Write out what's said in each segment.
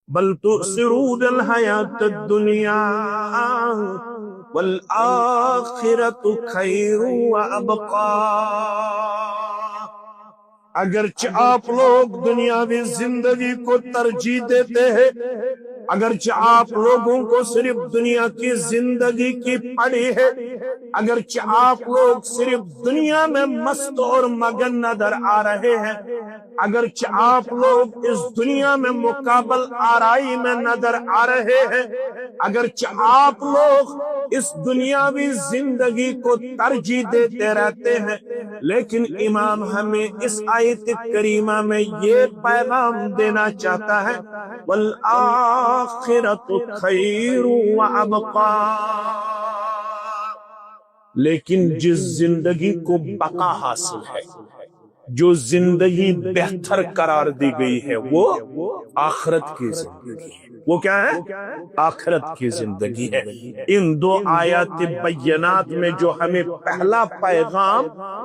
بل تؤثرون الحیات الدنیا والآخرۃ خیر وابقا۔ اگرچہ آپ لوگ دنیاوی زندگی کو ترجیح دیتے ہیں، اگرچہ آپ لوگوں کو صرف دنیا کی زندگی کی پڑی ہے، اگرچہ آپ لوگ صرف دنیا میں مست اور مگن نظر آ رہے ہیں، اگرچہ آپ لوگ اس دنیا میں مقابل آرائی میں نظر آ رہے ہیں، اگرچہ آپ لوگ اس دنیاوی زندگی کو ترجیح دیتے رہتے ہیں، لیکن امام ہمیں اس آیت کریمہ میں یہ پیغام دینا چاہتا ہے والآخرۃ خیر وابقا، لیکن جس زندگی کو بقا حاصل ہے، جو زندگی بہتر قرار دی گئی ہے، وہ آخرت کی زندگی ہے۔ وہ کیا ہے؟ آخرت کی زندگی ہے۔ ان دو آیات بینات میں جو ہمیں پہلا پیغام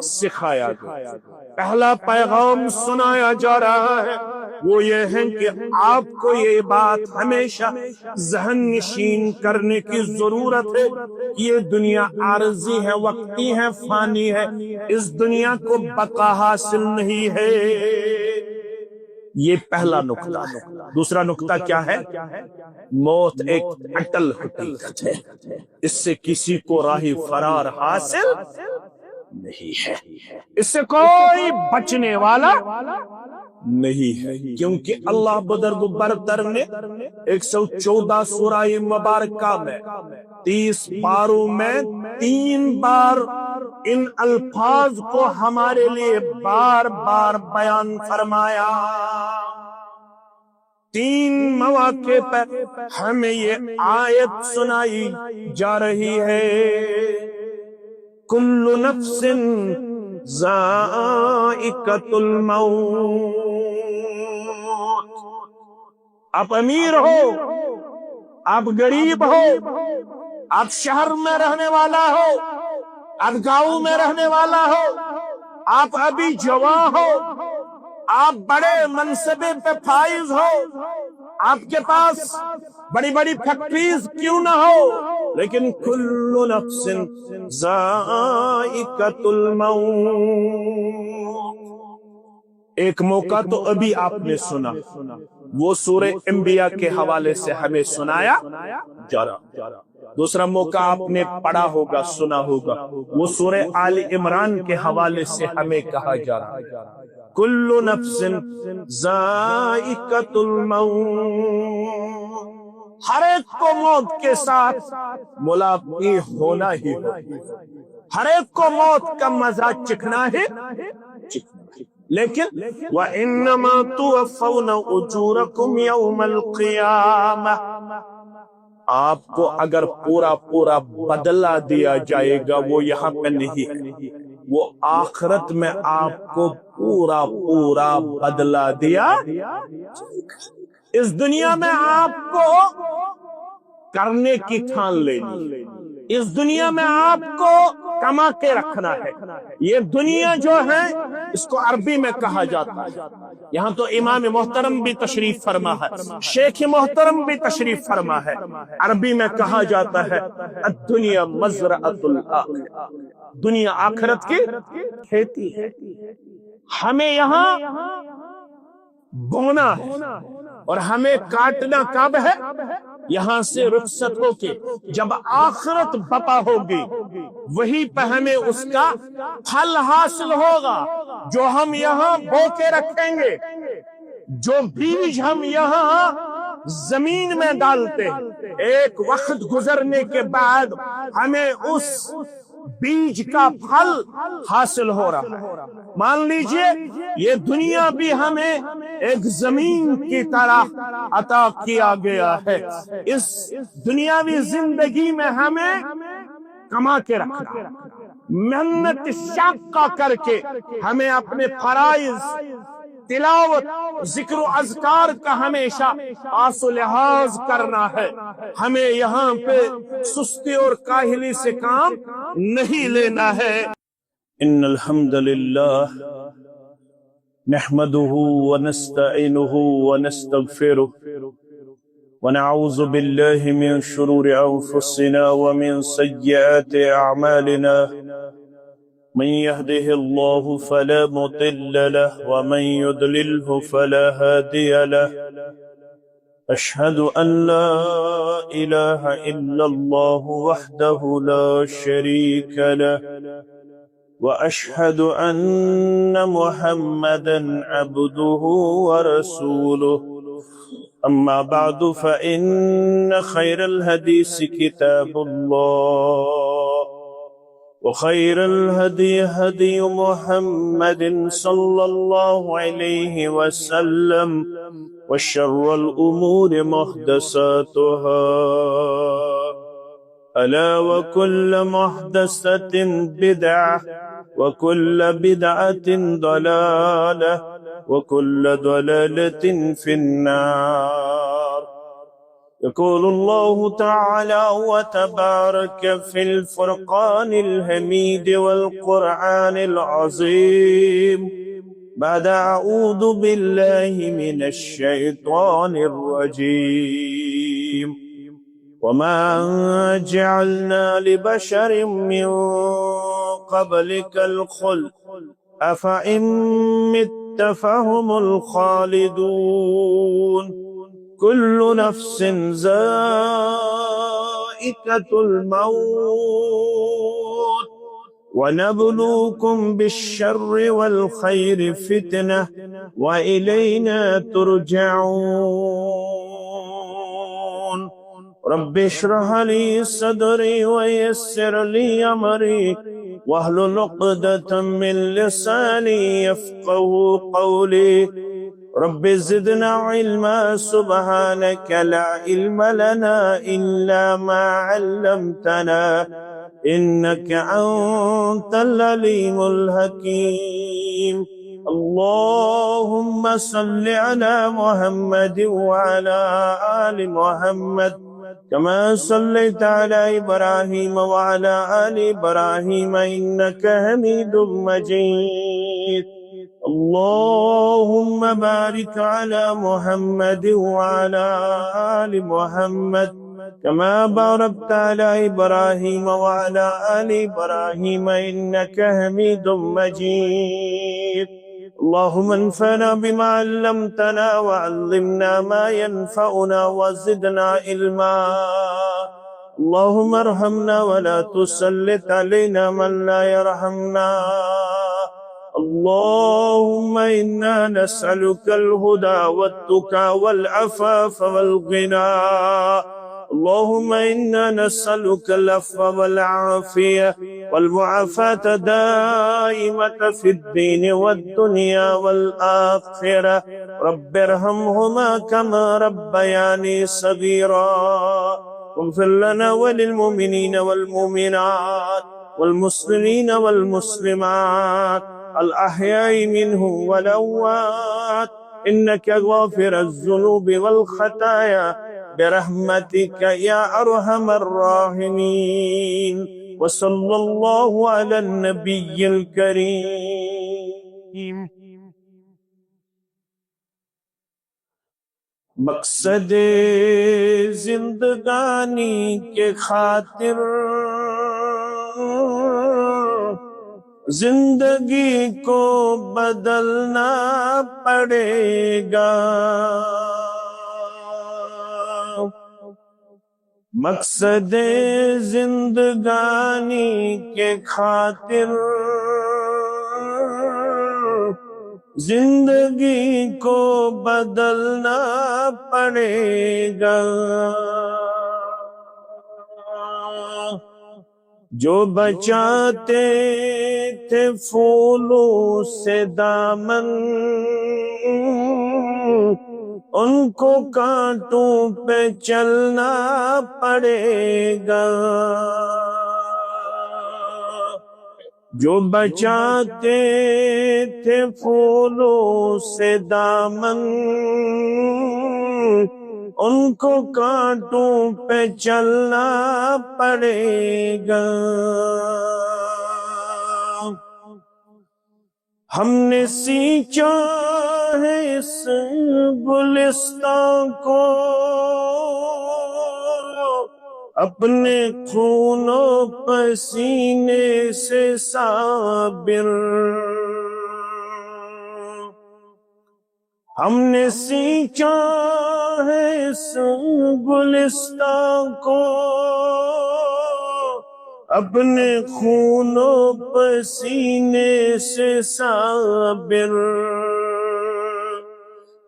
سکھایا گیا، پہلا پیغام سنایا جا رہا ہے، وہ یہ ہے کہ آپ کو یہ بات ہمیشہ ذہن نشین کرنے کی ضرورت ہے کہ یہ دنیا عارضی ہے، وقتی ہے، فانی ہے، اس دنیا کو بقا حاصل نہیں ہے۔ یہ پہلا نقطہ ہے۔ دوسرا نقطہ کیا ہے؟ موت ایک اٹل حقیقت ہے، اس سے کسی کو راہ فرار حاصل نہیں ہے، اس سے کوئی بچنے والا نہیں ہے، کیونکہ اللہ بزرگ برتر نے 114 سورہ مبارکہ میں 30 پاروں میں 3 بار ان الفاظ کو ہمارے لیے بار بار بیان فرمایا۔ 3 مواقع پر ہمیں یہ آیت سنائی جا رہی ہے، کل نفس ذائقۃ الموت۔ آپ امیر ہو، آپ غریب ہو، آپ شہر میں رہنے والا ہو، آپ گاؤں میں رہنے والا ہو، آپ ابھی جوان ہو، آپ بڑے منصبے پہ فائز ہو، آپ کے پاس بڑی بڑی فیکٹریز کیوں نہ ہو، لیکن کل نفس ذائقۃ الموت۔ ایک موقع تو ابھی آپ نے سنا، وہ سورہ انبیاء کے حوالے سے ہمیں سنایا جا رہا۔ دوسرا موقع آپ نے پڑھا ہوگا، سنا ہوگا، وہ سورہ آل عمران کے حوالے سے ہمیں کہا جا رہا، کل نفس ذائقۃ الموت۔ ہر ایک کو موت کے ساتھ ملاقات ہونا ہی ہوگا، ہر ایک کو موت کا مزہ چکھنا ہے، لیکن وَإِنَّمَا تُوَفَّوْنَ أُجُورَكُمْ يَوْمَ الْقِيَامَةِ، آپ کو اگر پورا پورا بدلہ دیا جائے گا، وہ یہاں پہ نہیں ہے، وہ آخرت میں آپ کو پورا پورا بدلہ دیا۔ اس دنیا میں آپ کو کرنے کی ٹھان لینی، اس دنیا میں آپ کو کما کے رکھنا ہے۔ یہ دنیا جو ہے اس کو عربی میں کہا جاتا ہے، یہاں تو امام محترم بھی تشریف فرما ہے، شیخ محترم بھی تشریف فرما ہے، عربی میں کہا جاتا ہے الدنیا مزرعۃ الآخرہ، دنیا آخرت کی کھیتی ہے۔ ہمیں یہاں بونا ہے اور ہمیں کاٹنا کب ہے؟ یہاں سے رخصت ہو کے جب آخرت بپا ہوگی، وہی پہ ہمیں اس کا پھل حاصل ہوگا، جو ہم یہاں بو کے رکھیں گے، جو بیج ہم یہاں زمین میں ڈالتے ہیں، ایک وقت گزرنے کے بعد ہمیں اس بیج کا پھل حاصل ہو رہا ہے۔ مان لیجئے یہ دنیا بھی ہمیں ایک زمین کی طرح عطا کیا گیا ہے، اس دنیاوی زندگی میں ہمیں کما کے رکھنا، محنت شاقہ کر کے ہمیں اپنے فرائض، تلاوت، ذکر و اذکار کا ہمیشہ آس و لحاظ کرنا ہے۔ ہمیں یہاں پہ سستی اور کاہلی سے کام نہیں لینا ہے۔ ان الحمد للہ نحمده ونستعینه ونستغفره ونعوذ بالله من شرور أنفسنا ومن سيئات أعمالنا من يهده الله فلا مضل له ومن يضلله فلا هادي له أشهد أن لا إله إلا الله وحده لا شريك له وأشهد أن محمدا عبده ورسوله أما بعد فإن خير الحديث كتاب الله وخير الهدي هدي محمد صلى الله عليه وسلم وشر الأمور محدثاتها ألا وكل محدثة بدعة وكل بدعة ضلالة وكل ضلالة في النار. يقول الله تعالى وتبارك في الفرقان الحميد والقرآن العظيم بعد أعوذ بالله من الشيطان الرجيم وما جعلنا لبشر من قبلك الخلد أفإن مت فهم الخالدون كل نفس ذائقة الموت ونبلوكم بالشر والخير فتنة وإلينا ترجعون. رب اشرح لي صدري ويسر لي أمري واحلل عقدة من لساني يفقه قولي. رب زدنا علما سبحانك لا علم لنا إلا ما علمتنا إنك أنت العليم الحكيم. اللهم صل على محمد وعلى آل محمد كما صليت على إبراهيم وعلى آل إبراهيم إنك حميد مجيد. اللهم بارك على محمد وعلى آل محمد كما باركت على إبراهيم وعلى آل إبراهيم إنك حميد مجيد. اللهم انفعنا بما علمتنا وعلمنا ما ينفعنا وزدنا علما. اللهم ارحمنا ولا تسلط علينا من لا يرحمنا. اللهم إنا نسألك الهدى والتقى والعفاف والغنى. اللهم إنا نسألك العفو والعافية والمعافاة دائمة في الدين والدنيا والآخرة. رب ارحمهما كما ربياني صغيرا. واغفر لنا وللمؤمنين والمؤمنات والمسلمين والمسلمات الأحياء منهم والأموات إنك غافر الذنوب والخطايا برحمتك يا أرحم الراحمين. وصلى الله على النبي الكريم. مقصد زندگانی کے خاطر زندگی کو بدلنا پڑے گا. مقصد زندگانی کے خاطر زندگی کو بدلنا پڑے گا. جو بچاتے تھے پھولوں سے دامن ان کو کانٹوں پہ چلنا پڑے گا. جو بچاتے تھے پھولوں سے دامن ان کو کانٹوں پہ چلنا پڑے گا. ہم نے سینچا ہے اس گلستان کو اپنے خون و پسینے سے صابر ہم نے سینچا ہے اس گلستان کو، اپنے خون و پسینے سے صابر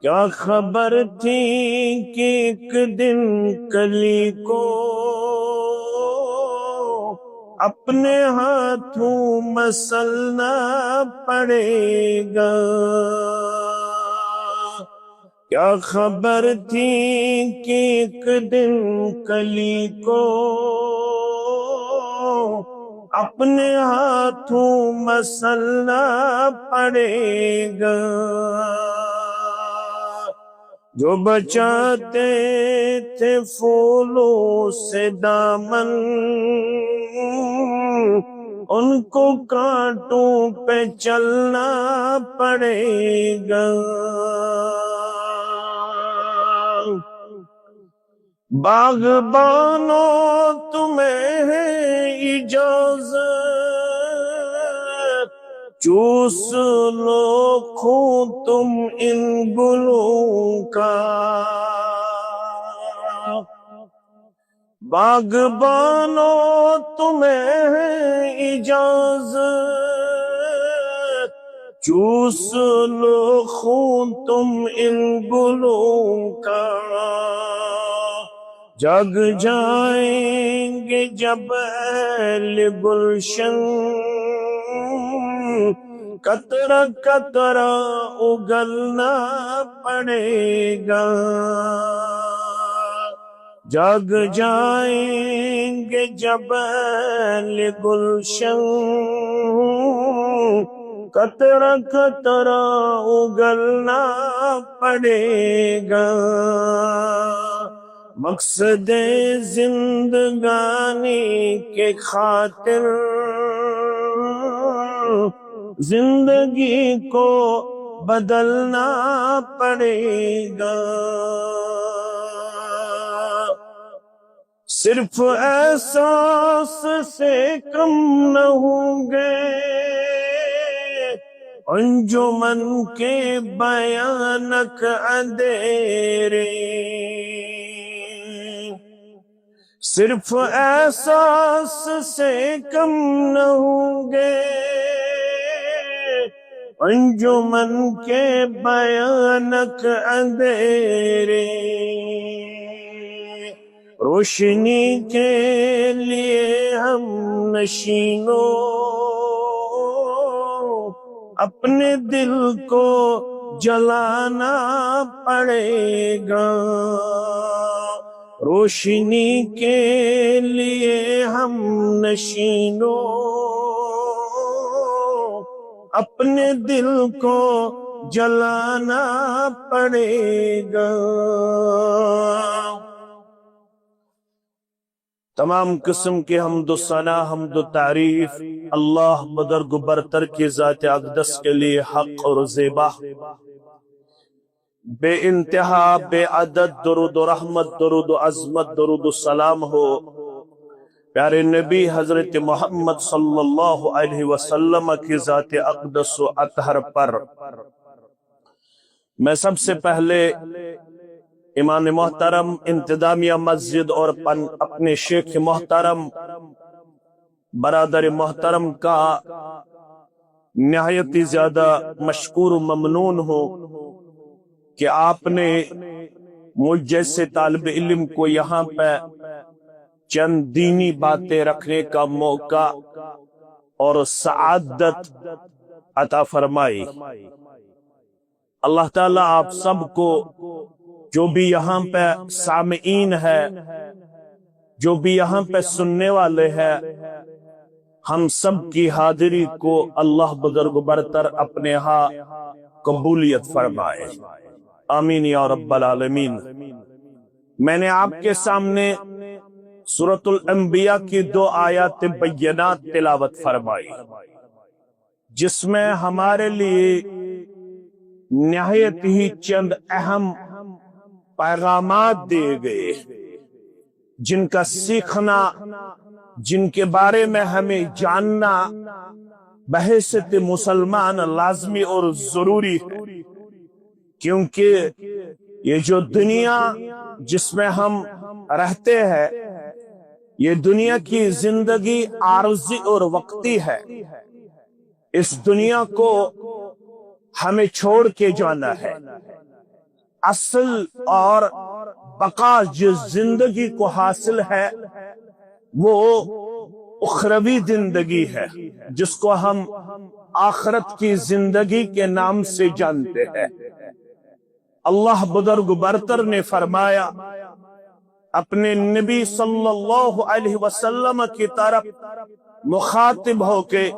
کیا خبر تھی کہ ایک دن کلی کو اپنے ہاتھوں مسلنا پڑے گا، کیا خبر تھی کہ ایک دن کلی کو اپنے ہاتھوں مسلنا پڑے گا، جو بچاتے تھے پھولوں سے دامن ان کو کانٹوں پہ چلنا پڑے گا، باغبانوں تمہیں ہے اجازت چوس لو خون تم ان گلوں کا، باغبانوں تمہیں ہے اجازت چوس لو خون تم ان گلوں کا، جگ جائیں گے جب اہل گلشن قطرہ قطرہ اگلنا پڑے گا، جگ جائیں گے جب اہل گلشن قطرہ قطرہ اگلنا پڑے گا، مقصد زندگانی کے خاطر زندگی کو بدلنا پڑے گا، صرف احساس سے کم نہ ہوں گے انجمن کے بیانک اندھیرے، صرف احساس سے کم نہ ہوں گے انجمن کے بیانک اندھیرے، روشنی کے لیے ہم نشینوں اپنے دل کو جلانا پڑے گا، روشنی کے لیے ہم نشینوں اپنے دل کو جلانا پڑے گا، تمام قسم کے حمد و ثنا حمد و تعریف اللہ بزرگ برتر کی ذات اقدس کے لیے حق اور زیبا، بے انتہا بے عدد درود و رحمت درود و عظمت درود و سلام ہو پیارے نبی حضرت محمد صلی اللہ علیہ وسلم کی ذات اقدس و اطہر پر۔ میں سب سے پہلے امام محترم انتظامیہ مسجد اور اپنے شیخ محترم برادر محترم کا نہایت ہی زیادہ مشکور و ممنون ہوں کہ آپ نے مجھ جیسے طالب علم کو یہاں پہ چند دینی باتیں رکھنے کا موقع اور سعادت عطا فرمائی۔ اللہ تعالیٰ آپ سب کو، جو بھی یہاں پہ سامعین ہے، جو بھی یہاں پہ سننے والے ہیں، ہم سب کی حاضری کو اللہ بزرگ برتر اپنے ہاں قبولیت فرمائے، آمین یا رب العالمین۔ میں نے آپ کے سامنے سورۃ الانبیاء کی 2 آیات بینات تلاوت فرمائی، جس میں ہمارے لیے نہایت ہی چند اہم پیغامات دیے گئے، جن کا سیکھنا، جن کے بارے میں ہمیں جاننا بحیثیت مسلمان لازمی اور ضروری ہے، کیونکہ یہ جو دنیا جس میں ہم رہتے ہیں، یہ دنیا کی زندگی عارضی اور وقتی ہے۔ اس دنیا کو ہمیں چھوڑ کے جانا ہے۔ اصل اور بقا جس زندگی کو حاصل ہے وہ اخروی زندگی ہے، جس کو ہم آخرت کی زندگی کے نام سے جانتے ہیں۔ اللہ بزرگ برتر نے فرمایا اپنے نبی صلی اللہ علیہ وسلم کی طرف مخاطب ہو کے،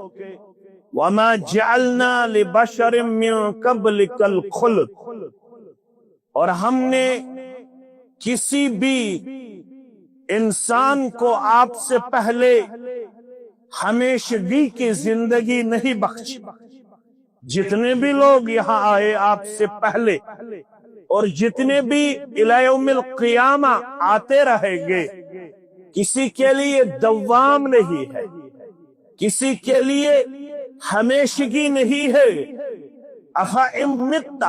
وَمَا جَعَلْنَا لِبَشَرٍ مِّن قَبْلِكَ الْخُلْدَ، اور ہم نے کسی بھی انسان کو آپ سے پہلے ہمیشگی کی زندگی نہیں بخشی۔ جتنے بھی لوگ یہاں آئے آپ سے پہلے اور جتنے بھی الی یوم القیامہ آتے رہیں گے، کسی کے لیے دوام نہیں ہے، کسی کے لیے ہمیشگی نہیں ہے۔ افَإِن مِتَّ،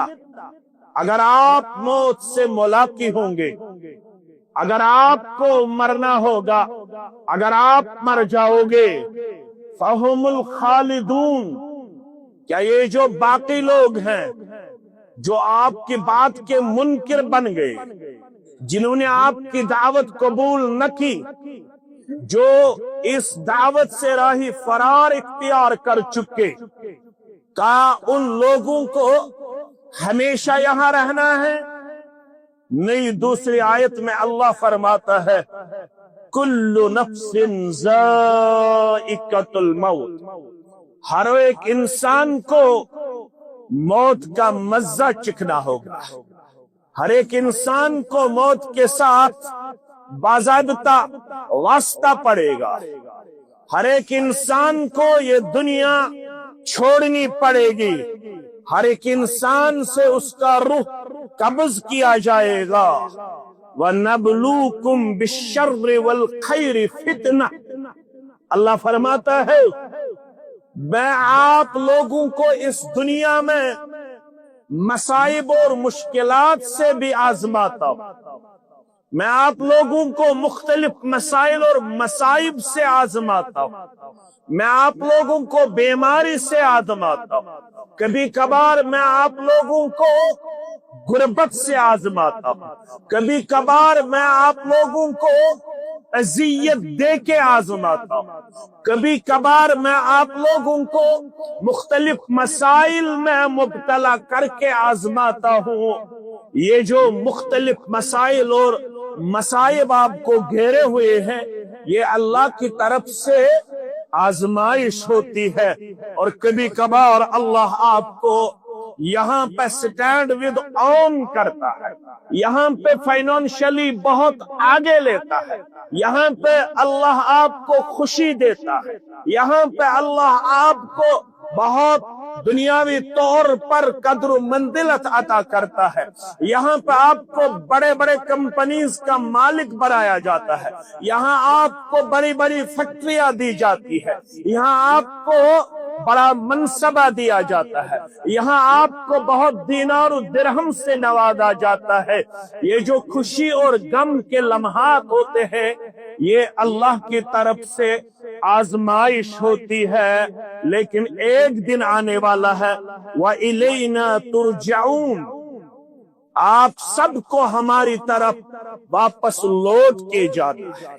اگر آپ موت سے ملاقات ہوں گے، اگر آپ کو مرنا ہوگا، اگر آپ مر جاؤ گے، فَهُمُ الْخَالِدُونَ، کیا یہ جو باقی لوگ ہیں جو آپ کی بات کے منکر بن گئے، جنہوں نے آپ کی دعوت قبول نہ کی، جو اس دعوت سے راہ فرار اختیار کر چکے، کہا ان لوگوں کو ہمیشہ یہاں رہنا ہے؟ نہیں، دوسری آیت میں اللہ فرماتا ہے کل نفس ذائقۃ الموت، ہر ایک انسان کو موت کا مزہ چکھنا ہوگا، ہر ایک انسان کو موت کے ساتھ باضابطہ واسطہ پڑے گا، ہر ایک انسان کو یہ دنیا چھوڑنی پڑے گی، ہر ایک انسان سے اس کا روح قبض کیا جائے گا۔ وَنَبْلُوكُمْ بِالشَّرِّ وَالْخَيْرِ فِتْنَةً، اللہ فرماتا ہے میں آپ لوگوں کو اس دنیا میں مصائب اور مشکلات سے بھی آزماتا ہوں، میں آپ لوگوں کو مختلف مسائل اور مصائب سے آزماتا ہوں، میں آپ لوگوں کو بیماری سے آزماتا ہوں، کبھی کبھار میں آپ لوگوں کو غربت سے آزماتا ہوں، کبھی کبھار میں آپ لوگوں کو اذیت دے کے آزماتا ہوں، کبھی کبھار میں آپ لوگوں کو مختلف مسائل میں مبتلا کر کے آزماتا ہوں۔ یہ جو مختلف مسائل اور مصائب آپ کو گھیرے ہوئے ہیں، یہ اللہ کی طرف سے آزمائش ہوتی ہے، اور کبھی کبھار اللہ آپ کو یہاں پہ سٹینڈ ود آن کرتا ہے، یہاں پہ فائنانشلی بہت آگے لیتا ہے، یہاں پہ اللہ آپ کو خوشی دیتا ہے، یہاں پہ اللہ آپ کو بہت دنیاوی طور پر قدر و منزلت عطا کرتا ہے، یہاں پہ آپ کو بڑے بڑے کمپنیز کا مالک بنایا جاتا ہے، یہاں آپ کو بڑی بڑی فیکٹریاں دی جاتی ہے، یہاں آپ کو بڑا منصبہ دیا جاتا ہے، یہاں آپ کو بہت دینار و درہم سے نوازا جاتا ہے۔ یہ جو خوشی اور غم کے لمحات ہوتے ہیں، یہ اللہ کی طرف سے آزمائش ہوتی ہے، لیکن ایک دن آنے والا ہے وَإِلَيْنَا تُرْجَعُونَ، آپ سب کو ہماری طرف واپس لوٹ کے جانا ہے۔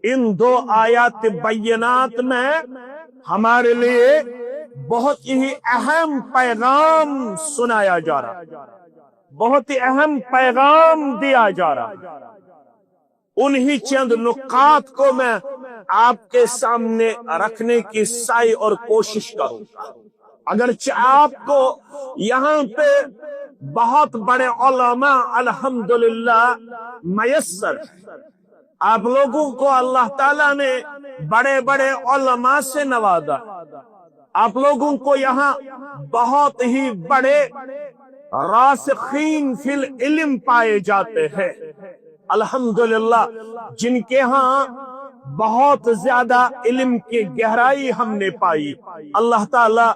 ان دو آیات بینات میں ہمارے لیے بہت ہی اہم پیغام سنایا جا رہا، بہت ہی اہم پیغام دیا جا رہا۔ انہی چند نکات کو میں آپ کے سامنے رکھنے کی سعی اور کوشش کروں گا۔ اگرچہ آپ کو یہاں پہ بہت بڑے علماء الحمدللہ میسر ہیں، آپ لوگوں کو اللہ تعالیٰ نے بڑے بڑے علماء سے نوازا، آپ لوگوں کو یہاں بہت ہی بڑے راسخین فی العلم پائے جاتے ہیں، الحمدللہ جن کے ہاں بہت زیادہ علم کی گہرائی ہم نے پائی، اللہ تعالیٰ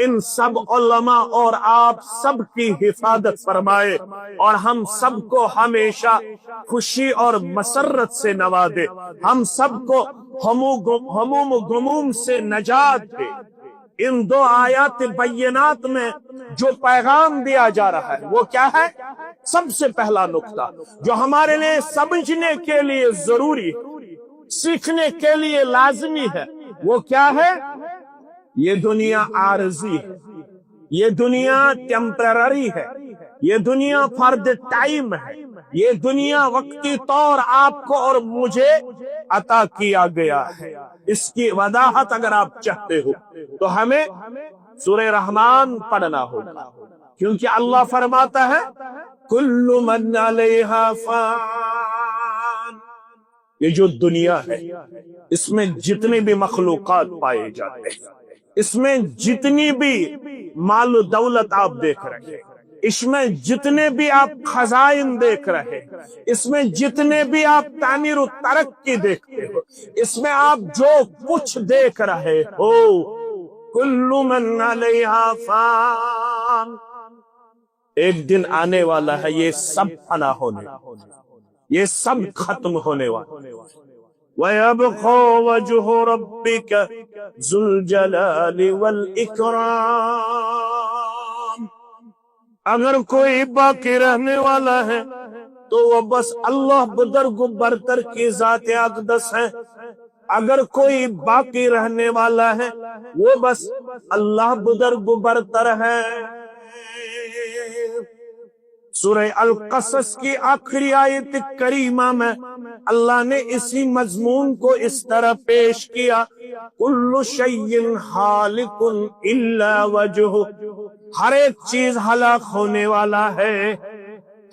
ان سب علماء اور آپ سب کی حفاظت فرمائے اور ہم سب کو ہمیشہ خوشی اور مسرت سے نوازے، ہم سب کو ہموم و غموم سے نجات دے۔ ان دو آیات بینات میں جو پیغام دیا جا رہا ہے وہ کیا ہے؟ سب سے پہلا نقطہ جو ہمارے لیے سمجھنے کے لیے ضروری، سیکھنے کے لیے لازمی ہے، وہ کیا ہے؟ یہ دنیا عارضی ہے، یہ دنیا ٹیمپرری ہے، یہ دنیا فار دی ٹائم ہے، یہ دنیا وقتی طور آپ کو اور مجھے عطا کیا گیا ہے۔ اس کی وضاحت اگر آپ چاہتے ہو تو ہمیں سورہ رحمان پڑھنا ہوگا، کیونکہ اللہ فرماتا ہے کل من علیہا فان، یہ جو دنیا ہے اس میں جتنے بھی مخلوقات پائے جاتے ہیں، اس میں جتنی بھی مال و دولت آپ دیکھ رہے ہیں، اس میں جتنے بھی آپ خزائن دیکھ رہے ہیں، اس میں جتنے بھی آپ تعمیر و ترقی دیکھتے ہو، اس میں آپ جو کچھ دیکھ رہے ہو، کل من علیہا فان، ایک دن آنے والا ہے یہ سب فنا ہونے، یہ سب ختم ہونے والا۔ وَيَبْقَى وَجْهُ رَبِّكَ ذُو الْجَلَالِ وَالْإِكْرَامِ، اگر کوئی باقی رہنے والا ہے تو وہ بس اللہ بزرگ برتر کی ذات اقدس ہے، اگر کوئی باقی رہنے والا ہے وہ بس اللہ بزرگ برتر ہے۔ سورہ القصص کی آخری آیت کریمہ میں اللہ نے اسی مضمون کو اس طرح پیش کیا، کل شیء ہالک الا وجہ، ہر ایک چیز ہلاک ہونے والا ہے،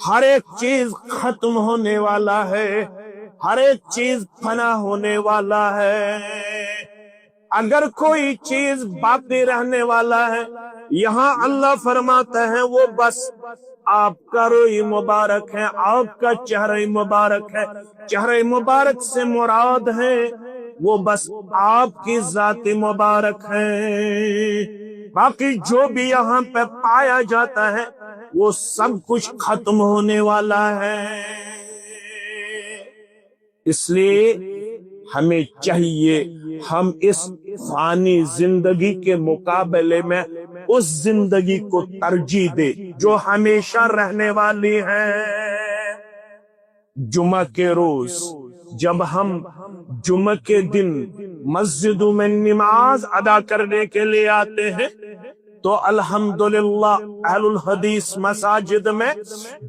ہر ایک چیز ختم ہونے والا ہے، ہر ایک چیز فنا ہونے والا ہے۔ اگر کوئی چیز باقی رہنے والا ہے، یہاں اللہ فرماتا ہے وہ بس آپ کا روئی مبارک ہے، آپ کا چہرہ مبارک ہے، چہرہ مبارک سے مراد ہے وہ بس آپ کی ذات مبارک ہے، باقی جو بھی یہاں پہ پایا جاتا ہے وہ سب کچھ ختم ہونے والا ہے۔ اس لیے ہمیں چاہیے ہم اس فانی زندگی کے مقابلے میں اس زندگی کو ترجیح دے جو ہمیشہ رہنے والی ہے۔ جمعہ کے روز جب ہم جمعہ کے دن مسجدوں میں نماز ادا کرنے کے لیے آتے ہیں تو الحمدللہ اہل الحدیث مساجد میں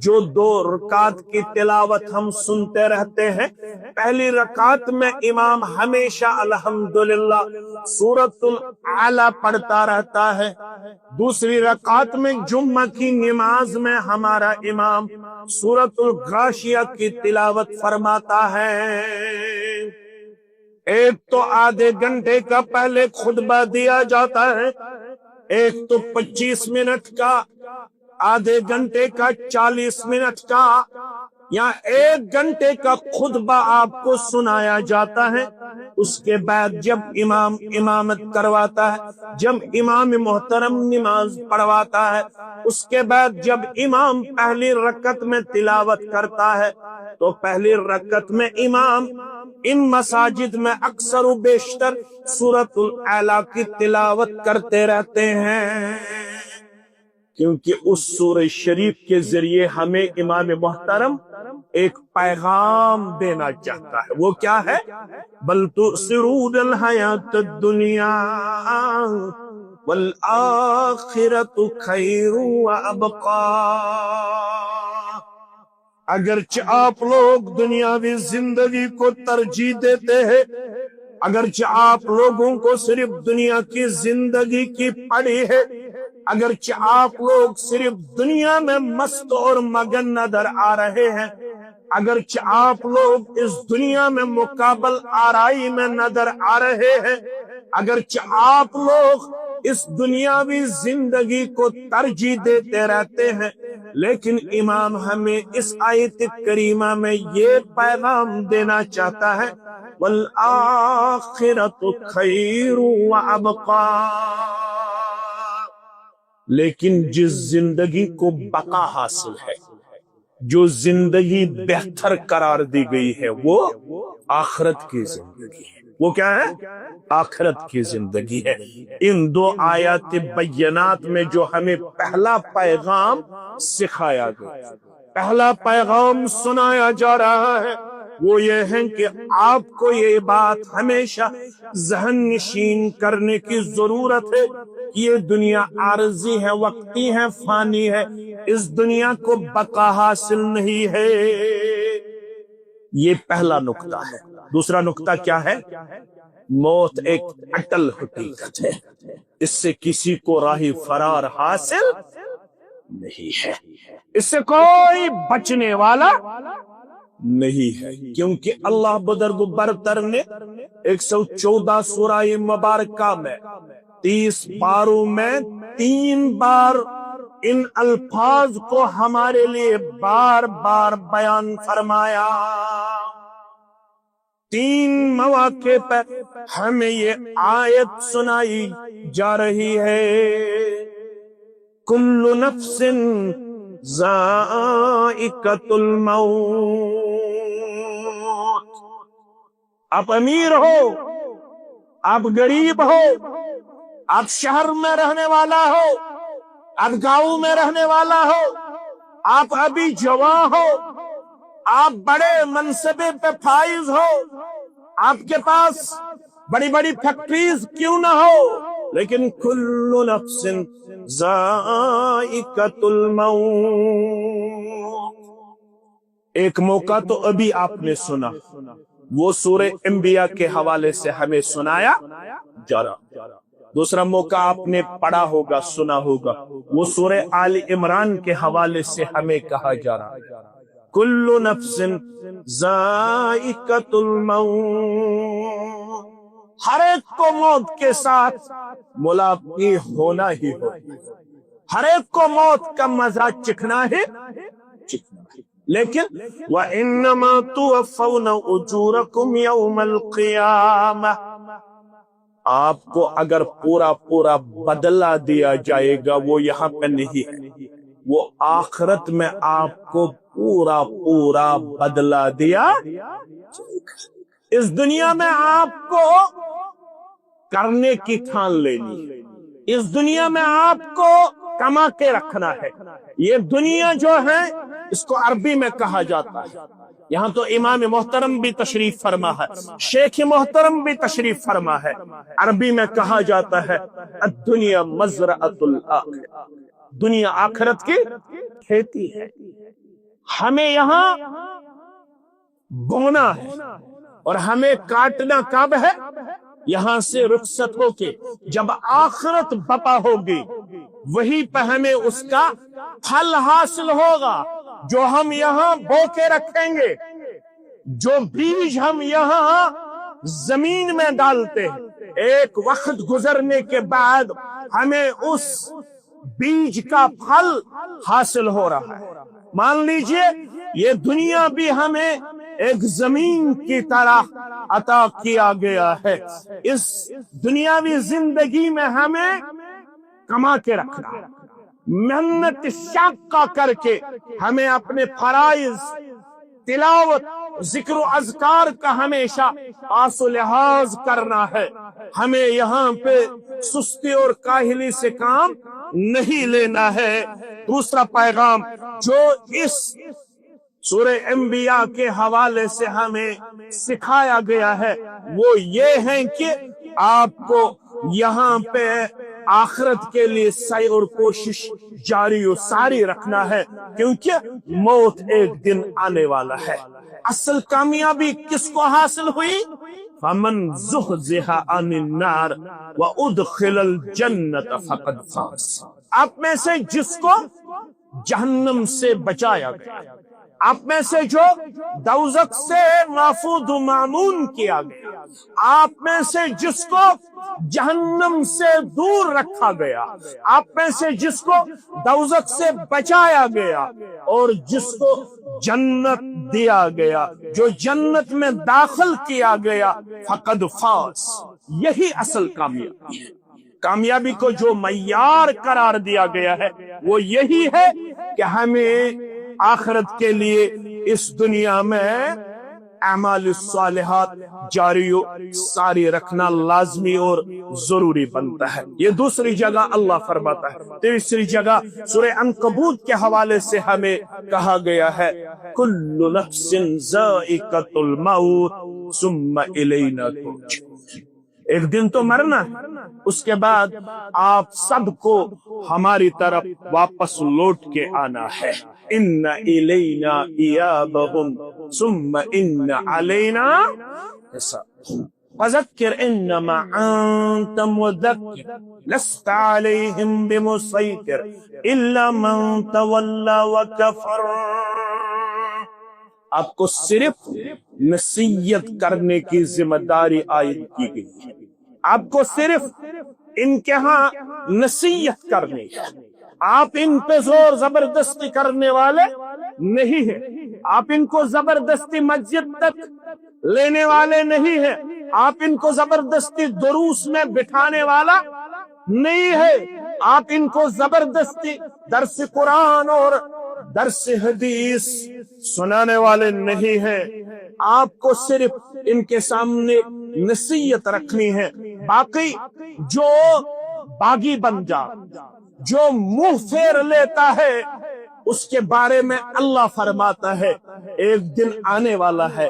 جو 2 رکعت کی تلاوت ہم سنتے رہتے ہیں، پہلی رکعت میں امام ہمیشہ الحمدللہ سورۃ الاعلیٰ پڑھتا رہتا ہے، دوسری رکعت میں جمعہ کی نماز میں ہمارا امام سورۃ الغاشیہ کی تلاوت فرماتا ہے۔ ایک تو آدھے گھنٹے کا پہلے خطبہ دیا جاتا ہے، ایک تو 25 منٹ کا، آدھے گھنٹے کا 40 منٹ کا، یا 1 گھنٹے کا خطبہ آپ کو سنایا جاتا ہے۔ اس کے بعد جب امام امامت کرواتا ہے، جب امام محترم نماز پڑھواتا ہے، اس کے بعد جب امام پہلی رکعت میں تلاوت کرتا ہے تو پہلی رکعت میں امام ان مساجد میں اکثر و بیشتر سورۃ الاعلیٰ کی تلاوت کرتے رہتے ہیں، کیونکہ اس سورہ شریف کے ذریعے ہمیں امام محترم ایک پیغام دینا چاہتا ہے۔ وہ کیا ہے؟ بل تؤثرون الحیات الدنیا والآخرۃ خیر وابقی، اگرچہ آپ لوگ دنیاوی زندگی کو ترجیح دیتے ہیں، اگرچہ آپ لوگوں کو صرف دنیا کی زندگی کی پڑی ہے، اگرچہ آپ لوگ صرف دنیا میں مست اور مگن نظر آ رہے ہیں، اگرچہ آپ لوگ اس دنیا میں مقابل آرائی میں نظر آ رہے ہیں، اگرچہ آپ لوگ اس دنیاوی زندگی کو ترجیح دیتے رہتے ہیں، لیکن امام ہمیں اس آیت کریمہ میں یہ پیغام دینا چاہتا ہے وَالْآخِرَةُ خَيْرٌ وَأَبْقَىٰ، لیکن جس زندگی کو بقا حاصل ہے، جو زندگی بہتر قرار دی گئی ہے، وہ آخرت کی زندگی ہے۔ وہ کیا ہے؟ آخرت کی زندگی ہے۔ ان دو آیات بینات میں جو ہمیں پہلا پیغام سکھایا گیا، پہلا پیغام سنایا جا رہا ہے، وہ یہ ہے کہ آپ کو یہ بات ہمیشہ ذہن نشین کرنے کی ضرورت ہے کہ یہ دنیا عارضی ہے، وقتی ہے، فانی ہے، اس دنیا کو بقا حاصل نہیں ہے۔ یہ پہلا نقطہ ہے۔ دوسرا نقطہ کیا ہے؟ موت ایک اٹل حقیقت ہے، اس سے کسی کو راہ فرار حاصل نہیں ہے، اس سے کوئی بچنے والا نہیں ہے، کیونکہ اللہ بزرگ برتر نے 114 سورہ مبارکہ میں 30 پاروں میں 3 بار ان الفاظ کو ہمارے لیے بار بار بیان فرمایا۔ 3 مواقع پر ہمیں یہ آیت سنائی جا رہی ہے، کل نفس ذائقۃ الموت۔ آپ امیر ہو، آپ غریب ہو، آپ شہر میں رہنے والا ہو، آپ گاؤں میں رہنے والا ہو، آپ ابھی جوان ہو، آپ بڑے منصبے پہ فائز ہو، آپ کے پاس بڑی بڑی فیکٹریز کیوں نہ ہو، لیکن کل نفس ذائقۃ الموت۔ ایک موقع تو ابھی آپ نے سنا، وہ سورہ انبیاء کے حوالے سے ہمیں سنایا جا رہا۔ دوسرا موقع آپ نے پڑھا ہوگا، سنا ہوگا، وہ سورہ آل عمران کے حوالے سے ہمیں کہا جا رہا ہے کل نفس ذائقۃ الموت۔ ہر ایک کو موت کے ساتھ ملاقات ہونا ہی ہو، ہر ایک کو موت کا مزہ چکھنا ہے، لیکن وَإِنَّمَا تُوَفَّوْنَ أُجُورَكُمْ يَوْمَ الْقِيَامَةِ، آپ کو اگر پورا بدلہ دیا جائے گا، وہ یہاں پہ نہیں ہے، وہ آخرت میں آپ کو پورا بدلہ دیا جائے گا۔ اس دنیا میں آپ کو کرنے کی ٹھان لینی، اس دنیا میں آپ کو کما کے رکھنا ہے۔ یہ دنیا جو ہے اس کو عربی میں کہا جاتا ہے، یہاں تو امام محترم بھی تشریف فرما ہے، شیخ محترم بھی تشریف فرما ہے، عربی میں کہا جاتا ہے الدنیا مزرعۃ الآخرہ، دنیا آخرت کی کھیتی ہے۔ ہمیں یہاں بونا ہے اور ہمیں کاٹنا کب ہے؟ یہاں سے رخصت ہو کے جب آخرت بپا ہوگی، وہی پہ ہمیں اس کا پھل حاصل ہوگا، جو ہم یہاں بو کے رکھیں گے، جو بیج ہم یہاں زمین میں ڈالتے ہیں، ایک وقت گزرنے کے بعد ہمیں اس بیج کا پھل حاصل ہو رہا ہے۔ مان لیجئے یہ دنیا بھی ہمیں ایک زمین کی طرح عطا کیا گیا ہے، اس دنیاوی زندگی میں ہمیں کما کے رکھنا، محنت شاقہ کر کے ہمیں اپنے فرائض، تلاوت، ذکر و اذکار کا ہمیشہ آس و لحاظ کرنا ہے۔ ہمیں یہاں پہ سستی اور کاہلی سے کام نہیں لینا ہے۔ دوسرا پیغام جو اس سورہ انبیاء کے حوالے سے ہمیں سکھایا گیا ہے وہ یہ ہے کہ آپ کو یہاں پہ آخرت کے لیے سعی اور کوشش جاری و ساری رکھنا ہے، کیونکہ موت ایک دن آنے والا ہے۔ اصل کامیابی کس کو حاصل ہوئی؟ فَمَنْ زُحْزِحَ عَنِ النَّارِ وَأُدْخِلَ الْجَنَّةَ فَقَدْ فَازَ۔ آپ میں سے جس کو جہنم سے بچایا گیا، آپ میں سے جو دوزخ سے محفوظ و مامون کیا گیا، آپ میں سے جس کو جہنم سے دور رکھا گیا، آپ میں سے جس کو دوزخ سے بچایا گیا، اور جس کو جنت دیا گیا، جو جنت میں داخل کیا گیا، فقد فاز، یہی اصل کامیابی ہے۔ کامیابی کو جو معیار قرار دیا گیا ہے وہ یہی ہے کہ ہمیں آخرت کے لیے اس دنیا میں اعمال الصالحات جاری و ساری رکھنا لازمی اور ضروری بنتا ہے۔ یہ دوسری جگہ اللہ فرماتا ہے۔ تیسری جگہ سورہ عنکبوت کے حوالے سے ہمیں کہا گیا ہے کل نفس ذائقۃ الموت ثم الینا ترجعون، ایک دن تو مرنا ہے، اس کے بعد آپ سب کو ہماری طرف واپس لوٹ کے آنا ہے۔ ان الینا ایابہم ثم ان علینا حسابہم فذکر انما انت مذکر لست علیہم بمسیطر الا من تولی وکفر۔ آپ کو صرف نصیحت کرنے کی ذمہ داری عائد کی گئی ہے، آپ کو صرف ان کے ہاں نصیحت کرنی ہے، آپ ان پہ زور زبردستی کرنے والے نہیں ہیں، آپ ان کو زبردستی مسجد تک لینے والے نہیں ہیں، آپ ان کو زبردستی دروس میں بٹھانے والا نہیں ہے، آپ ان کو زبردستی درس قرآن اور درس حدیث سنانے والے نہیں ہیں، آپ کو صرف ان کے سامنے نصیحت رکھنی ہے۔ باقی جو باغی بن جا، جو منہ پھیر لیتا ہے، اس کے بارے میں اللہ فرماتا ہے ایک دن آنے والا ہے،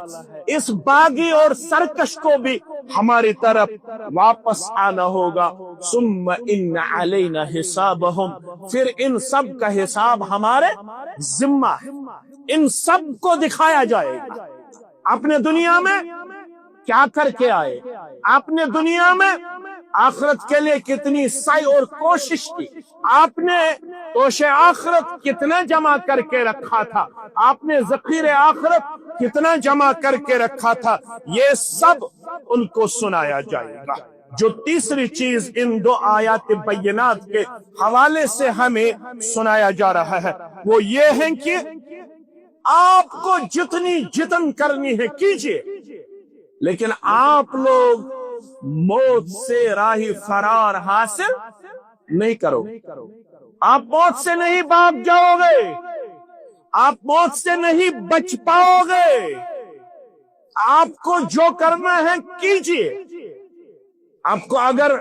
اس باغی اور سرکش کو بھی ہماری طرف واپس آنا ہوگا۔ ثم ان علینا حسابہم، پھر ان سب کا حساب ہمارے ذمہ ہے، ان سب کو دکھایا جائے گا۔ آپ نے دنیا میں کیا کر کے آئے، آپ نے دنیا میں آخرت کے لیے کتنی سعی اور کوشش کی، آپ نے توش آخرت کتنا جمع کر کے رکھا تھا، آپ نے ذخیرہ آخرت کتنا جمع کر کے رکھا تھا، یہ سب ان کو سنایا جائے گا۔ جو تیسری چیز ان دو آیات بینات کے حوالے سے ہمیں سنایا جا رہا ہے وہ یہ ہے کہ آپ کو جتنی جتن کرنی ہے کیجئے، لیکن آپ لوگ موت سے راہ فرار حاصل نہیں کرو، آپ موت سے نہیں بھاگ جاؤ گے، آپ موت سے نہیں بچ پاؤ گے، آپ کو جو کرنا ہے کیجئے۔ آپ کو اگر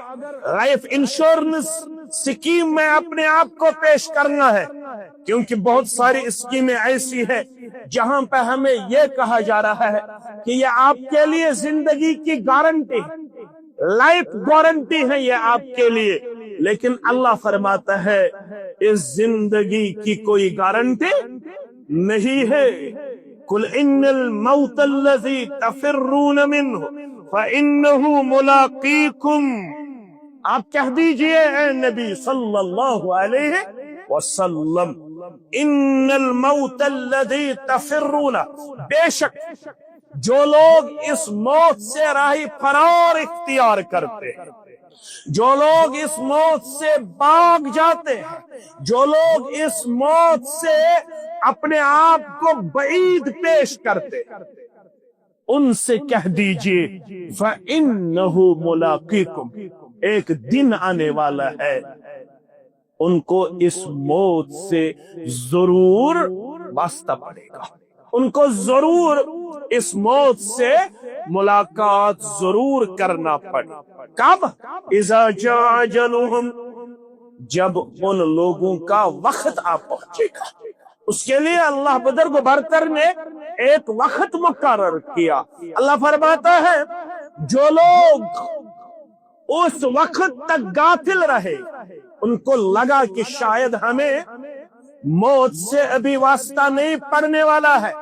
لائف انشورنس سکیم میں اپنے آپ کو پیش کرنا ہے، کیونکہ بہت ساری اسکیمیں ایسی ہیں جہاں پہ ہمیں یہ کہا جا رہا ہے کہ یہ آپ کے لیے زندگی کی گارنٹی ہے، لائف گارنٹی ہے یہ آپ کے لیے، لیکن اللہ فرماتا ہے اس زندگی کی کوئی گارنٹی نہیں ہے۔ قل ان الموت الذی تفرون منہ فإنہ ملاقیکم، آپ کہہ دیجئے اے نبی صلی اللہ علیہ وسلم، ان الموت الذی تفرون، بے شک جو لوگ اس موت سے راہ فرار اختیار کرتے ہیں، جو لوگ اس موت سے بھاگ جاتے ہیں، جو لوگ اس موت سے اپنے آپ کو بعید پیش کرتے ہیں، ان سے کہہ دیجئے فَإِنَّهُ مُلَاقِيكُمْ، ایک دن آنے والا ہے ان کو اس موت سے ضرور واسطہ پڑے گا، ان کو ضرور اس موت سے ملاقات ضرور کرنا پڑے۔ کب؟ اذا جاء اجلہم، جب ان لوگوں کا وقت آ پہنچے گا، اس کے لیے اللہ بزرگ و برتر نے ایک وقت مقرر کیا۔ اللہ فرماتا ہے جو لوگ اس وقت تک غافل رہے، ان کو لگا کہ شاید ہمیں موت سے ابھی واسطہ نہیں پڑنے والا ہے،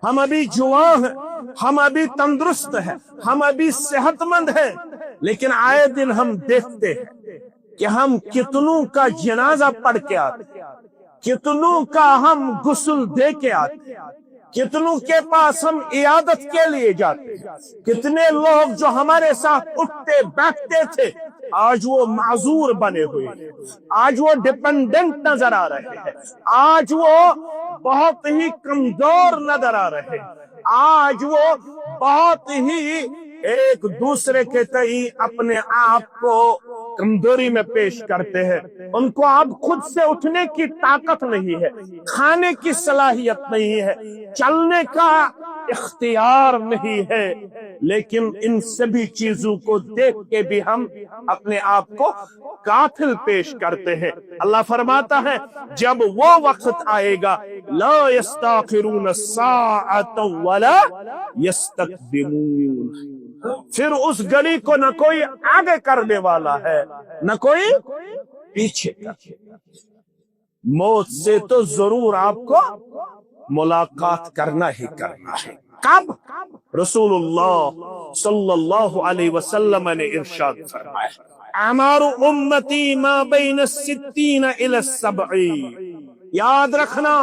ہم ابھی جوان ہیں، ہم ابھی تندرست ہیں، ہم ابھی صحت مند ہیں، لیکن آئے دن ہم دیکھتے ہیں کہ ہم کتنوں کا جنازہ پڑھ کے آتے، کتنوں کا ہم غسل دے کے آتے، کتنوں کے پاس ہم عیادت کے لیے جاتے ہیں، کتنے لوگ جو ہمارے ساتھ اٹھتے بیٹھتے تھے آج وہ معذور بنے ہوئے ہیں، آج وہ ڈیپینڈنٹ نظر آ رہے ہیں، آج وہ بہت ہی کمزور نظر آ رہے ہیں، آج وہ بہت ہی ایک دوسرے کے تئیں اپنے آپ کو کمزوری میں پیش کرتے ہیں۔ ان کو اب خود سے اٹھنے کی طاقت نہیں ہے، کھانے کی صلاحیت نہیں ہے، چلنے کا اختیار نہیں ہے، لیکن ان سبھی چیزوں کو دیکھ کے بھی ہم اپنے آپ کو غافل پیش کرتے ہیں۔ اللہ فرماتا ہے جب وہ وقت آئے گا لا یستاخرون الساعة ولا یستقدمون، پھر اس گلی کو نہ کوئی آگے کرنے والا ہے نہ کوئی پیچھے کرنے والا۔ موت سے تو ضرور آپ کو ملاقات کرنا ہی کرنا ہے۔ کب؟ رسول اللہ صلی اللہ علیہ وسلم نے ارشاد فرمایا اعمار امتی ما بین الستین الی السبعین، یاد رکھنا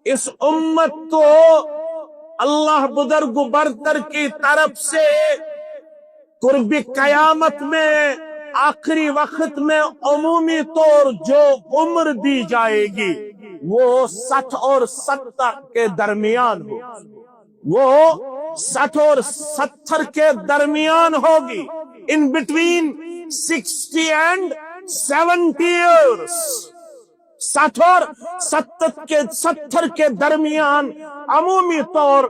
اس امت کو اللہ بزرگ برتر کی طرف سے قرب قیامت میں آخری وقت میں عمومی طور جو عمر دی جائے گی وہ 60 اور 70 کے درمیان ہو، وہ 60 اور 70 کے درمیان ہوگی، in between 60 and 70 years، 60 اور 70 کے درمیان عمومی طور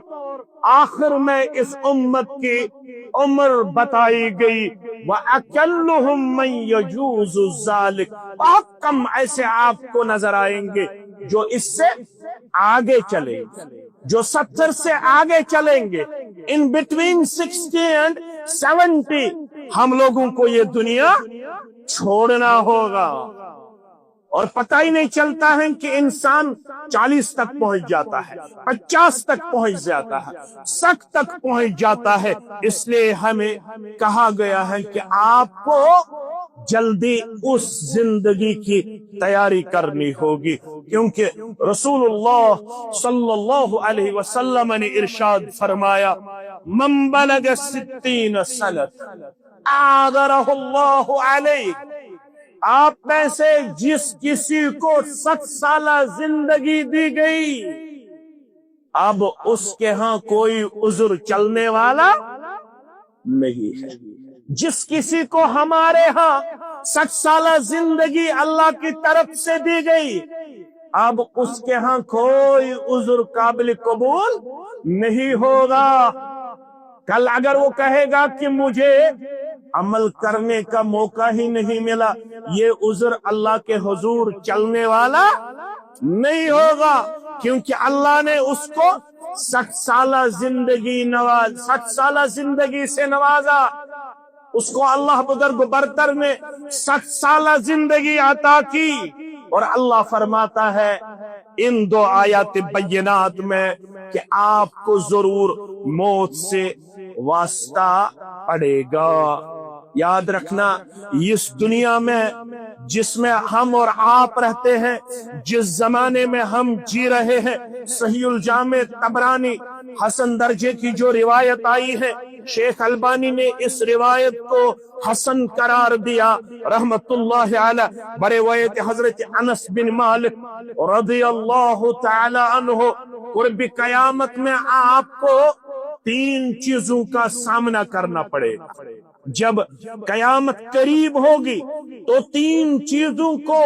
آخر میں اس امت کی عمر بتائی گئی۔ وَأَكَلُّهُمْ مَنْ يَجُوزُ ذَلِكَ، بہت کم ایسے آپ کو نظر آئیں گے جو اس سے آگے چلیں گے، جو 70 سے آگے چلیں گے۔ in between 60 and 70 ہم لوگوں کو یہ دنیا چھوڑنا ہوگا، اور پتہ ہی نہیں چلتا ہے کہ انسان 40 تک پہنچ جاتا ہے، 50 تک پہنچ جاتا ہے، 60 تک پہنچ جاتا ہے۔ اس لیے ہمیں کہا گیا ہے کہ آپ کو جلدی اس زندگی کی تیاری کرنی ہوگی، کیونکہ رسول اللہ صلی اللہ علیہ وسلم نے ارشاد فرمایا من بلغ 60 سنۃ اعذرہ اللہ علیہ، آپ میں سے جس کسی کو 60 سالہ زندگی دی گئی اب اس کے ہاں کوئی عذر چلنے والا نہیں ہے۔ جس کسی کو ہمارے ہاں 60 سالہ زندگی اللہ کی طرف سے دی گئی اب اس کے ہاں کوئی عذر قابل قبول نہیں ہوگا۔ کل اگر وہ کہے گا کہ مجھے عمل کرنے کا موقع ہی نہیں ملا، یہ عذر اللہ کے حضور چلنے والا نہیں ہوگا، کیونکہ اللہ نے اس کو 60 سالہ زندگی سے نوازا، اس کو اللہ بزرگ برتر نے 60 سالہ زندگی عطا کی، اور اللہ فرماتا ہے ان 2 آیات بینات میں کہ آپ کو ضرور موت سے واسطہ پڑے گا۔ یاد رکھنا اس دنیا میں جس میں ہم اور آپ رہتے ہیں، جس زمانے میں ہم جی رہے ہیں، صحیح الجامع طبرانی حسن درجے کی جو روایت آئی ہے، شیخ البانی نے اس روایت کو حسن قرار دیا رحمت اللہ علیہ، بروایت حضرت انس بن مالک رضی اللہ تعالی عنہ۔ قرب قیامت میں آپ کو 3 چیزوں کا سامنا کرنا پڑے گا۔ جب قیامت قریب ہوگی تو 3 چیزوں کو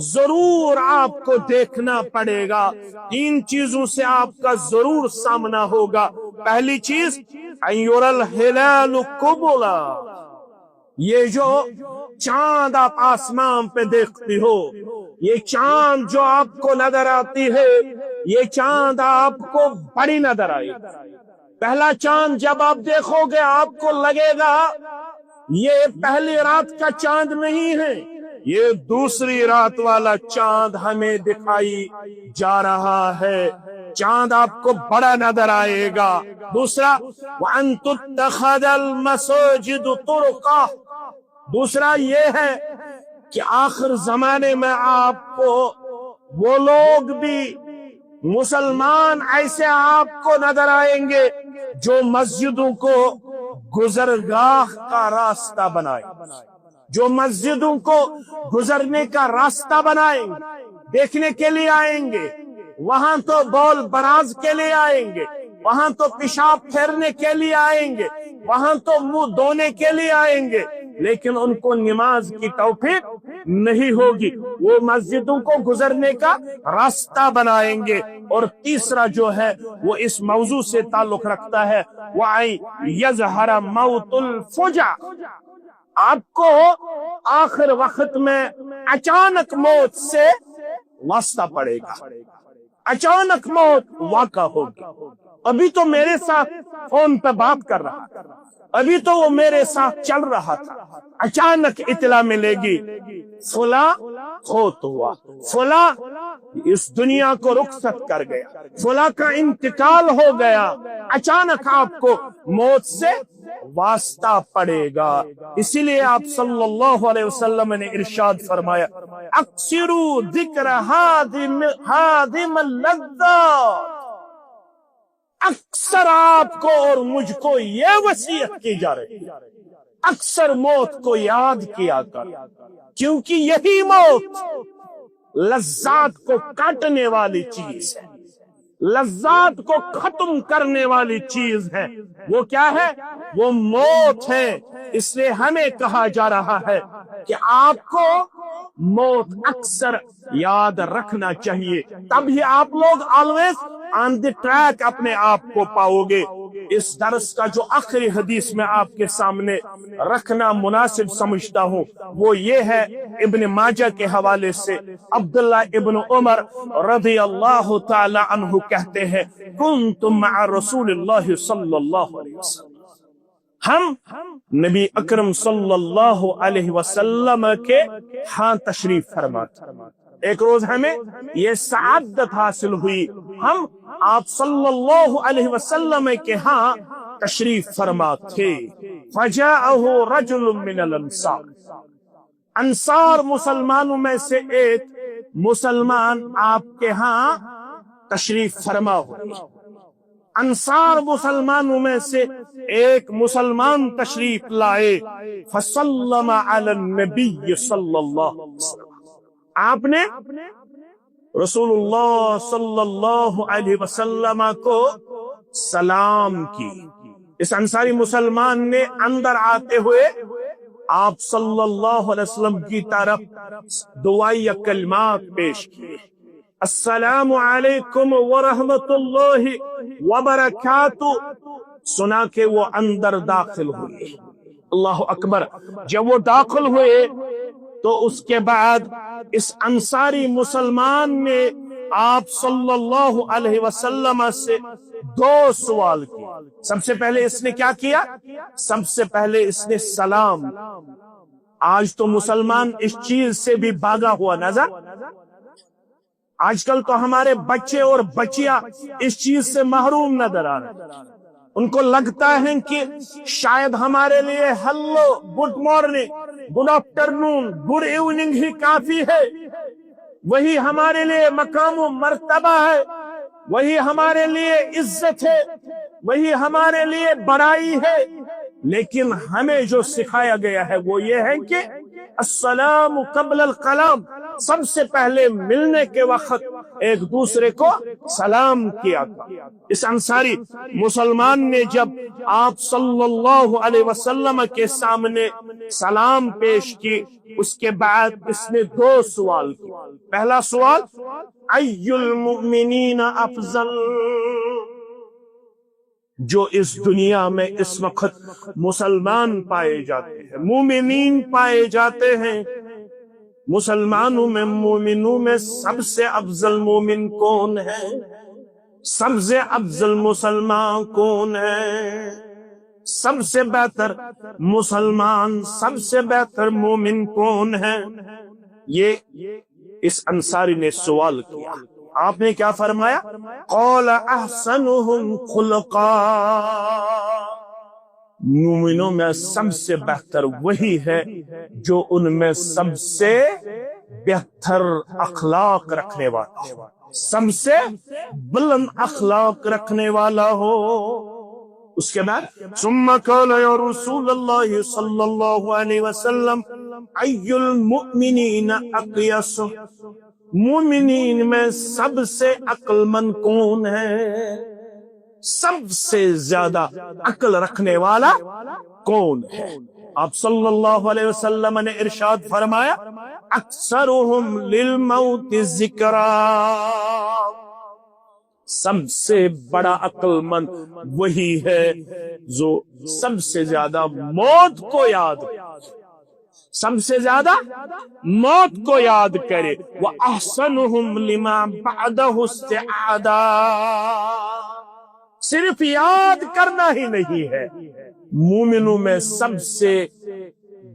ضرور آپ کو دیکھنا پڑے گا، 3 چیزوں سے آپ کا ضرور سامنا ہوگا۔ پہلی چیز ایور الہلال قبلا، یہ جو چاند آپ آسمان پہ دیکھتی ہو، یہ چاند جو آپ کو نظر آتی ہے، یہ چاند آپ کو بڑی نظر آئی۔ پہلا چاند جب آپ دیکھو گے آپ کو لگے گا یہ پہلی رات کا چاند نہیں ہے، یہ دوسری رات والا چاند ہمیں دکھائی جا رہا ہے، چاند آپ کو بڑا نظر آئے گا۔ دوسرا وَأَن تُتَّخَذَ الْمَسَاجِدُ طُرُقًا، دوسرا یہ ہے کہ آخر زمانے میں آپ کو وہ لوگ بھی مسلمان ایسے آپ کو نظر آئیں گے جو مسجدوں کو گزرگاہ کا راستہ بنائے، جو مسجدوں کو گزرنے کا راستہ بنائیں گے، دیکھنے کے لیے آئیں گے، وہاں تو بول براز کے لیے آئیں گے، وہاں تو پیشاب پھیرنے کے لیے آئیں گے، وہاں تو منہ دھونے کے لیے آئیں گے، لیکن ان کو نماز کی توفیق نہیں ہوگی، وہ مسجدوں کو گزرنے کا راستہ بنائیں گے۔ اور تیسرا جو ہے وہ اس موضوع سے تعلق رکھتا ہے، وَأَن يَظْهَرَ مَوْتُ الْفُجَعَ، آپ کو آخر وقت میں اچانک موت سے واسطہ پڑے گا، اچانک موت واقع ہوگی۔ ابھی تو میرے ساتھ فون پہ بات کر رہا تھا، ابھی تو وہ میرے ساتھ چل رہا تھا، اچانک اطلاع ملے گی فلاں فوت ہوا، فلاں اس دنیا کو رخصت کر گیا، فلاں کا انتقال ہو گیا، اچانک آپ کو موت سے واسطہ پڑے گا۔ اسی لیے آپ صلی اللہ علیہ وسلم نے ارشاد فرمایا، اکثروا ذکر ہادم اللذات، اکثر آپ کو اور مجھ کو یہ وصیت کی جا رہی ہے، اکثر موت کو یاد کیا کر، کیونکہ یہی موت لذات کو کاٹنے والی چیز ہے، لذات کو ختم کرنے والی چیز ہے۔ وہ کیا ہے؟ وہ موت ہے۔ اس لیے ہمیں کہا جا رہا ہے کہ آپ کو موت اکثر یاد رکھنا چاہیے، تب ہی آپ لوگ آلویز آن دی ٹریک اپنے آپ کو پاؤ گے۔ اس درس کا جو آخری حدیث میں آپ کے سامنے رکھنا مناسب سمجھتا ہوں وہ یہ ہے، ابن ماجہ کے حوالے سے عبداللہ ابن عمر رضی اللہ تعالی عنہ کہتے ہیں، کنت مع رسول اللہ صلی اللہ علیہ وسلم، ہم نبی اکرم صلی اللہ علیہ وسلم کے ہاں تشریف فرما تھے۔ ایک روز ہمیں یہ سعادت حاصل ہوئی، ہم آپ صلی اللہ علیہ وسلم کے ہاں تشریف فرما تھے۔ فجاءہ رجل من الانصار، انصار مسلمانوں میں سے ایک مسلمان آپ کے ہاں تشریف فرما ہوئی۔ انصار مسلمانوں میں سے ایک مسلمان تشریف لائے، فسلم علی النبی صلی اللہ علیہ وسلم، آپ نے رسول اللہ صلی اللہ علیہ وسلم کو سلام کی۔ اس انصاری مسلمان نے اندر آتے ہوئے آپ صلی اللہ علیہ وسلم کی طرف دعائیہ کلمات پیش کیے، السلام علیکم ورحمت اللہ وبرکاتہ، سنا کے وہ اندر داخل ہوئے۔ اللہ اکبر۔ جب وہ داخل ہوئے تو اس کے بعد اس انصاری مسلمان نے آپ صلی اللہ علیہ وسلم سے دو سوال کیے۔ سب سے پہلے اس نے کیا کیا؟ سب سے پہلے اس نے سلام۔ آج تو مسلمان اس چیز سے بھی بھاگا ہوا نظر، آج کل تو ہمارے بچے اور بچیاں اس چیز سے محروم نظر آ رہے ہیں۔ ان کو لگتا ہے کہ شاید ہمارے لیے hello, good morning, good afternoon, good evening ہی کافی ہے، وہی ہمارے لیے مقام و مرتبہ ہے، وہی ہمارے لیے عزت ہے، وہی ہمارے لیے بڑائی ہے۔ لیکن ہمیں جو سکھایا گیا ہے وہ یہ ہے کہ السلام قبل الکلام، سب سے پہلے ملنے کے وقت ایک دوسرے کو سلام کیا تھا۔ اس انصاری مسلمان نے جب آپ صلی اللہ علیہ وسلم کے سامنے سلام پیش کی، اس کے بعد اس نے دو سوال کی۔ پہلا سوال، ای المؤمنین افضل، جو اس دنیا میں اس وقت مسلمان پائے جاتے ہیں، مومنین پائے جاتے ہیں، مسلمانوں میں، مومنوں میں سب سے افضل مومن کون ہے؟ سب سے افضل مسلمان کون ہے؟ سب سے بہتر مسلمان، سب سے بہتر مومن کون ہے؟ یہ اس انصاری نے سوال کیا۔ آپ نے کیا فرمایا؟ قال احسنهم خلقا، مومنوں میں سب سے بہتر وہی ہے جو ان میں سب سے بہتر اخلاق رکھنے والا ہے۔ سب سے بلند اخلاق رکھنے والا ہو۔ اس کے بعد ثم قال یا رسول اللہ صلی اللہ علیہ وسلم ای المؤمنین اقیس، مومنین میں سب سے عقل مند کون ہے؟ سب سے زیادہ عقل رکھنے والا کون ہے؟ آپ صلی اللہ علیہ وسلم نے ارشاد فرمایا اکثرہم للموت ذکرا، سب سے بڑا عقل مند وہی ہے جو سب سے زیادہ موت کو یاد کرے، سب سے زیادہ موت کو یاد کرے۔ وَأَحْسَنُهُمْ لِمَا بَعْدَهُ اسْتِعَادًا، صرف یاد کرنا ہی نہیں ہے، مومنوں میں سب سے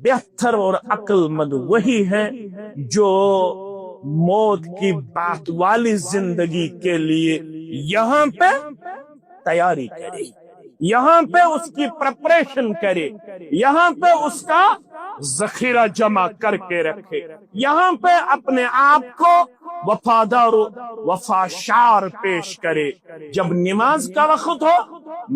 بہتر اور عقل مند وہی ہے جو موت کی بات والی زندگی کے لیے یہاں پہ تیاری کرے، یہاں پہ اس کی پریپریشن کرے، یہاں پہ اس کا ذخیرہ جمع کر کے رکھے، یہاں پہ اپنے آپ کو وفادار و وفاشار پیش کرے۔ جب نماز کا وقت ہو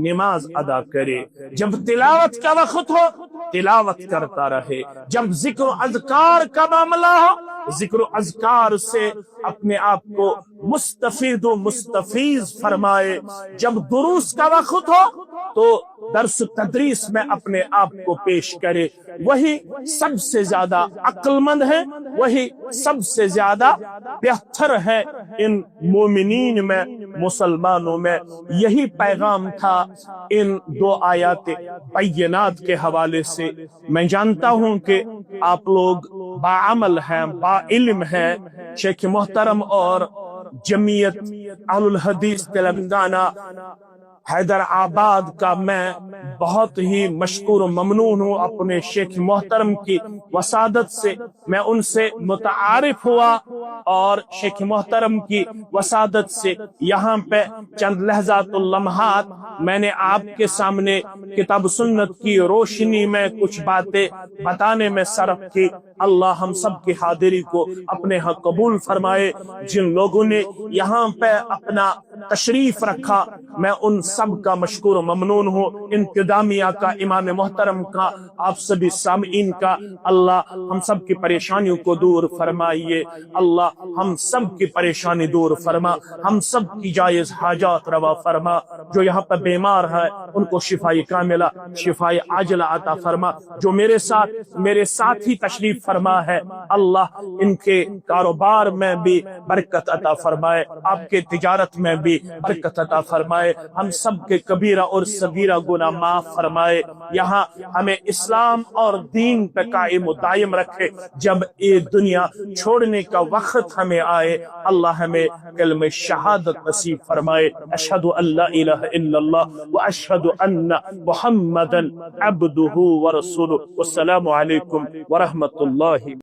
نماز ادا کرے، جب تلاوت کا وقت ہو تلاوت کرتا رہے، جب ذکر و اذکار کا معاملہ ہو ذکر و اذکار سے اپنے آپ کو مستفید و مستفیض فرمائے، جب دروس کا وقت ہو تو درس تدریس میں اپنے آپ کو پیش کرے۔ وہی سب سے زیادہ عقل مند ہے، وہی سب سے زیادہ بہتر ہے ان مومنین میں، مسلمانوں میں۔ یہی پیغام تھا ان دو آیات بینات کے حوالے سے۔ میں جانتا ہوں کہ آپ لوگ باعمل ہیں، با علم ہیں۔ شیخ محترم اور جمعیت اہل الحدیث تلنگانہ حیدرآباد کا میں بہت ہی مشکور و ممنون ہوں اپنے شیخ محترم کی وسادت سے۔ میں ان سے متعارف ہوا اور شیخ محترم کی وسادت سے یہاں پہ چند لحظات اللمحات میں نے آپ کے سامنے کتاب سنت کی روشنی میں کچھ باتیں بتانے میں صرف کی۔ اللہ ہم سب کی حاضری کو اپنے ہاں قبول فرمائے۔ جن لوگوں نے یہاں پہ اپنا تشریف رکھا میں ان سب کا مشکور و ممنون ہوں، انتظامیہ کا، امام محترم کا، آپ سبھی سامعین کا۔ اللہ ہم سب کی پریشانیوں کو دور فرمائیے، اللہ ہم سب کی پریشانی دور فرما، ہم سب کی جائز حاجات روا فرما۔ جو یہاں پہ بیمار ہے ان کو شفائی کاملہ شفائی عاجلہ عطا فرما۔ جو میرے ساتھ ہی تشریف فرما ہے اللہ ان کے کاروبار میں بھی برکت عطا فرمائے، آپ کے تجارت میں بھی برکت عطا فرمائے، ہم سب کے کبیرہ اور صغیرہ گناہ معاف فرمائے، یہاں ہمیں اسلام اور دین پہ قائم و دائم رکھے۔ جب یہ دنیا چھوڑنے کا وقت ہمیں آئے اللہ ہمیں کلمہ شہادت نصیب فرمائے۔ اشہد ان لا الہ الا اللہ واشہد ان محمدا عبدہ ورسولہ۔ والسلام علیکم ورحمۃ اللہ۔